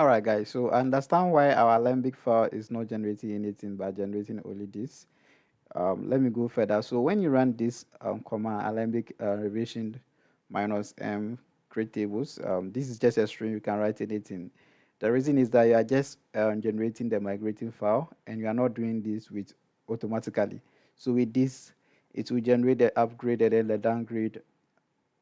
All right, guys. So I understand why our Alembic file is not generating anything but generating only this. Let me go further. So when you run this command Alembic revision minus m create tables, this is just a string. You can write anything. The reason is that you are just generating the migrating file, and you are not doing this with automatically. So with this, it will generate the upgrade and then the downgrade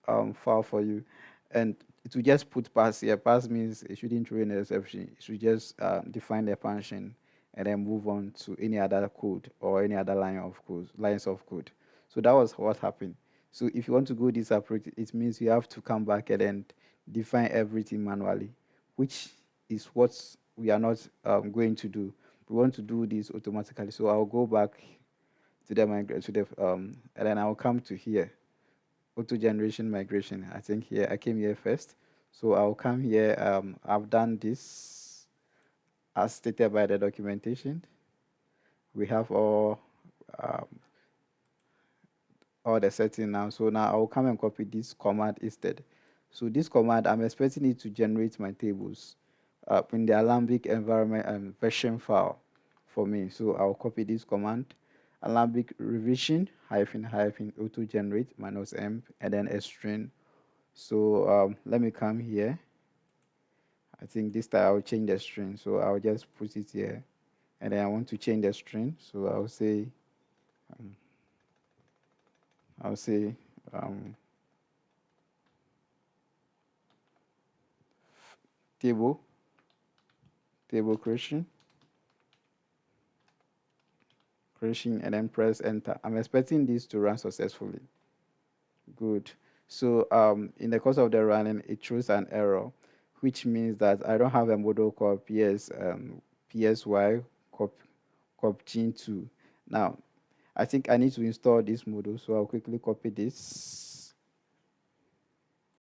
file for you, and it will just put pass here. Pass means it shouldn't throw an exception. It should just define the function and then move on to any other code or any other lines of code. So that was what happened. So if you want to go this approach, it means you have to come back and then define everything manually, which is what we are not going to do. We want to do this automatically. So I'll go back to the and then I'll come to here, auto generation migration. I think here I came here first, so I'll come here. I've done this as stated by the documentation. We have um, all the setting now. So now I'll come and copy this command instead. So this command, I'm expecting it to generate my tables in the Alembic environment version file for me. So I'll copy this command, Alembic revision hyphen hyphen auto generate minus m and then a string. So let me come here. I think this time I'll change the string. So I'll just put it here. And then I want to change the string. So um, I'll say um, table, table creation, and then press enter. I'm expecting this to run successfully. Good. So in the course of the running, it throws an error, which means that I don't have a model called psy cop gene2. Now, I think I need to install this module, so I'll quickly copy this.